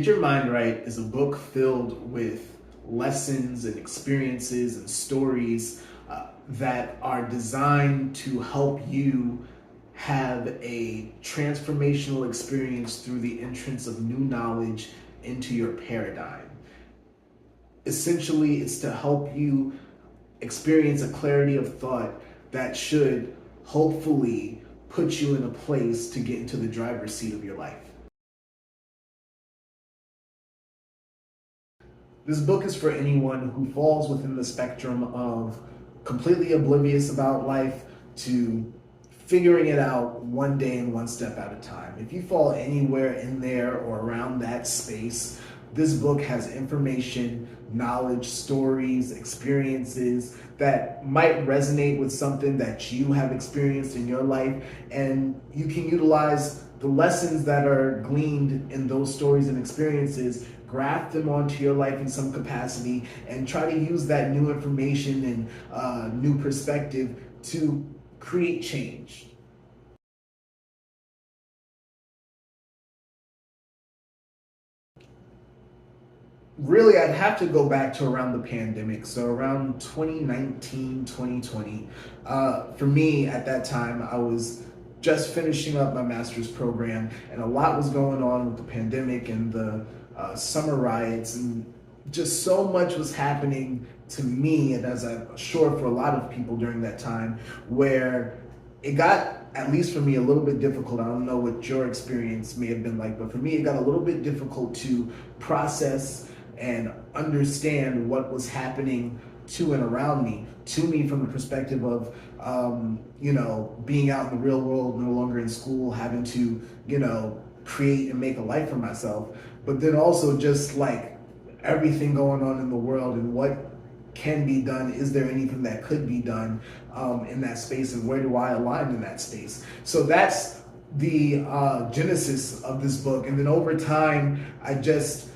Get Your Mind Right is a book filled with lessons and experiences and stories that are designed to help you have a transformational experience through the entrance of new knowledge into your paradigm. Essentially, it's to help you experience a clarity of thought that should hopefully put you in a place to get into the driver's seat of your life. This book is for anyone who falls within the spectrum of completely oblivious about life to figuring it out one day and one step at a time. If you fall anywhere in there or around that space, this book has information, knowledge, stories, experiences that might resonate with something that you have experienced in your life, and you can utilize the lessons that are gleaned in those stories and experiences, graft them onto your life in some capacity, and try to use that new information and new perspective to create change. Really, I'd have to go back to around the pandemic, so around 2019, 2020. For me, at that time, I was just finishing up my master's program, and a lot was going on with the pandemic and the summer riots, and just so much was happening to me, and as I'm sure for a lot of people during that time, where it got, at least for me, a little bit difficult. I don't know what your experience may have been like, but for me, it got a little bit difficult to process and understand what was happening to and around me, to me from the perspective of, being out in the real world, no longer in school, having to, create and make a life for myself. But then also just like everything going on in the world and what can be done. Is there anything that could be done in that space, and where do I align in that space? So that's the genesis of this book. And then over time, I just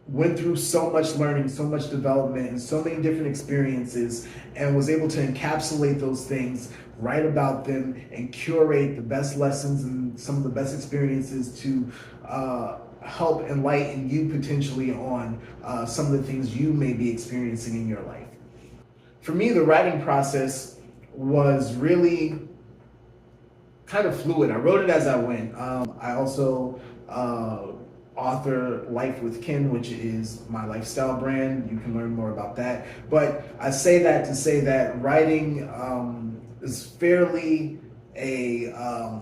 went through so much learning, so much development, and so many different experiences, and was able to encapsulate those things, write about them, and curate the best lessons and some of the best experiences to help enlighten you potentially on some of the things you may be experiencing in your life. For me, the writing process was really kind of fluid. I wrote it as I went. I also author Life with Ken, which is my lifestyle brand. You can learn more about that. But I say that to say that writing is fairly a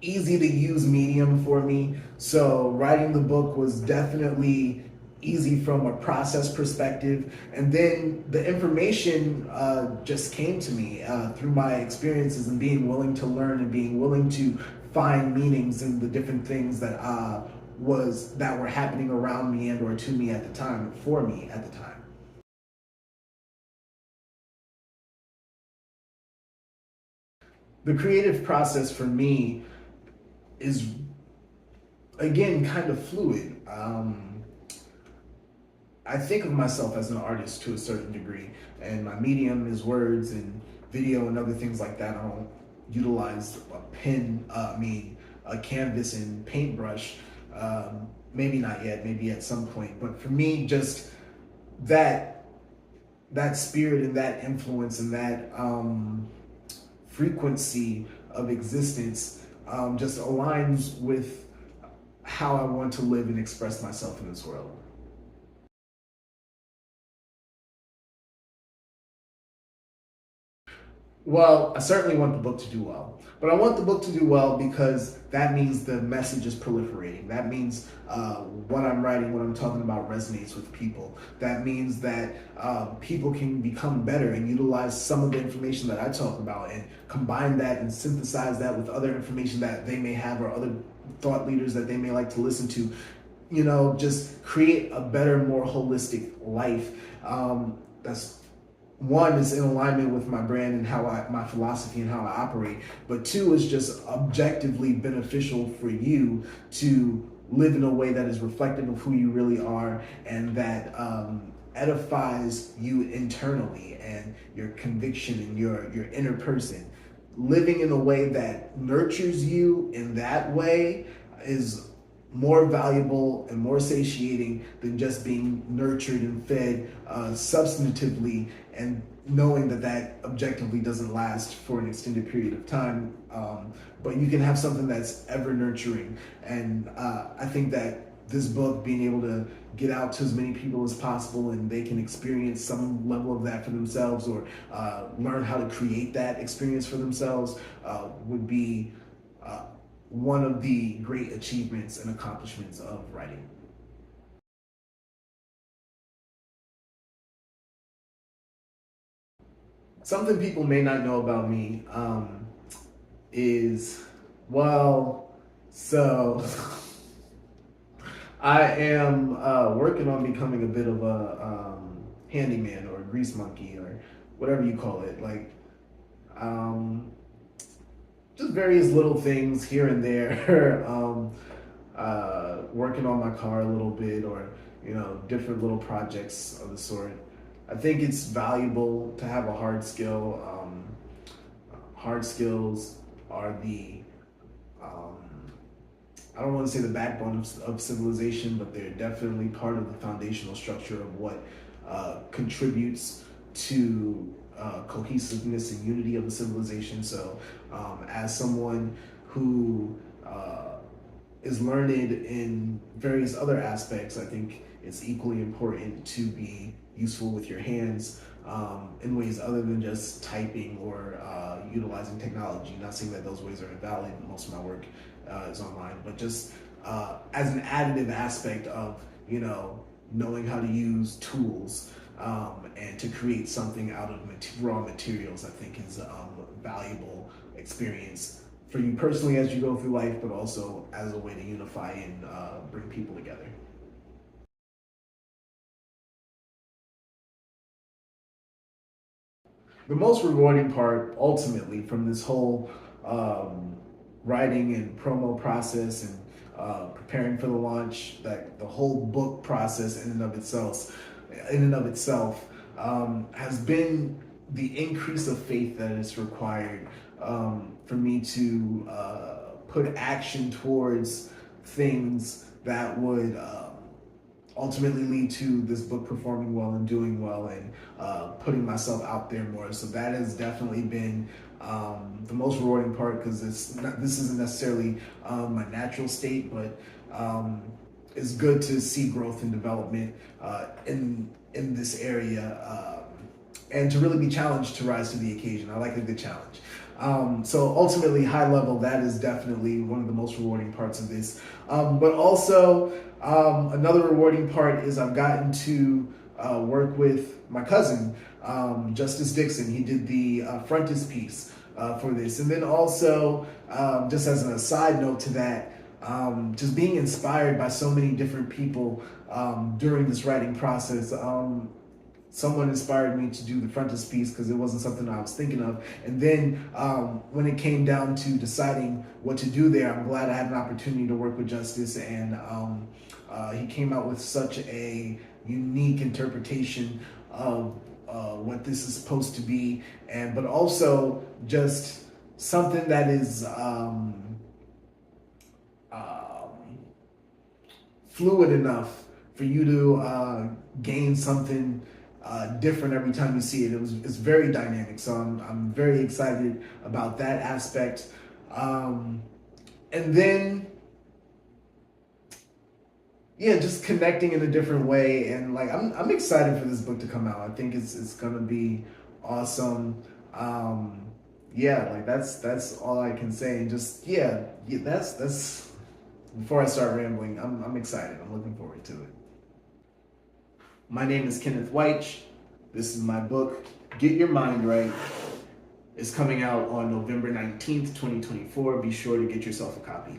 easy to use medium for me. So writing the book was definitely easy from a process perspective, and then the information just came to me through my experiences and being willing to learn and being willing to find meanings in the different things that were happening around me and or to me at the time, for me at the time. The creative process for me is, again, kind of fluid. I think of myself as an artist to a certain degree, and my medium is words and video and other things like that. I don't utilize a pen, a canvas and paintbrush. Maybe not yet, maybe at some point. But for me, just that spirit and that influence and that frequency of existence just aligns with how I want to live and express myself in this world. Well, I certainly want the book to do well, but I want the book to do well because that means the message is proliferating. That means what I'm writing, what I'm talking about resonates with people. That means that people can become better and utilize some of the information that I talk about and combine that and synthesize that with other information that they may have or other thought leaders that they may like to listen to. Just create a better, more holistic life. That's one, is in alignment with my brand and my philosophy and how I operate. But two, is just objectively beneficial for you to live in a way that is reflective of who you really are, and that edifies you internally and your conviction and your inner person. Living in a way that nurtures you in that way is more valuable and more satiating than just being nurtured and fed substantively, and knowing that that objectively doesn't last for an extended period of time. But you can have something that's ever nurturing. And I think that this book, being able to get out to as many people as possible and they can experience some level of that for themselves, or learn how to create that experience for themselves, would be one of the great achievements and accomplishments of writing. Something people may not know about me is, well, so I am working on becoming a bit of a handyman or a grease monkey or whatever you call it. Like, um, just various little things here and there. Working on my car a little bit, or different little projects of the sort. I think it's valuable to have a hard skill. Hard skills are the I don't want to say the backbone of civilization, but they're definitely part of the foundational structure of what contributes to cohesiveness and unity of the civilization. So, as someone who is learned in various other aspects, I think it's equally important to be useful with your hands in ways other than just typing or utilizing technology. Not saying that those ways are invalid. Most of my work is online, but just as an additive aspect of knowing how to use tools and to create something out of raw materials, I think is a valuable experience for you personally as you go through life, but also as a way to unify and bring people together. The most rewarding part, ultimately, from this whole writing and promo process and preparing for the launch, that the whole book process in and of itself, has been the increase of faith that is required for me to put action towards things that would ultimately lead to this book performing well and doing well, and putting myself out there more. So that has definitely been the most rewarding part, because this isn't necessarily my natural state, but it's good to see growth and development in this area, and to really be challenged to rise to the occasion. I like a good challenge. So ultimately, high level, that is definitely one of the most rewarding parts of this. But also, another rewarding part is I've gotten to work with my cousin, Justice Dixon. He did the frontispiece for this. And then also, just as an aside note to that, just being inspired by so many different people during this writing process. Someone inspired me to do the frontispiece because it wasn't something I was thinking of. And then when it came down to deciding what to do there, I'm glad I had an opportunity to work with Justice, and he came out with such a unique interpretation of what this is supposed to be, but also just something that is fluid enough for you to gain something different every time you see it. It's very dynamic, so I'm very excited about that aspect. And then, yeah, just connecting in a different way, and like I'm excited for this book to come out. I think it's gonna be awesome. Yeah, like that's all I can say. And just yeah, that's before I start rambling, I'm excited. I'm looking forward to it. My name is Kenneth Wyche. This is my book, Get Your Mind Right. It's coming out on November 19th, 2024. Be sure to get yourself a copy.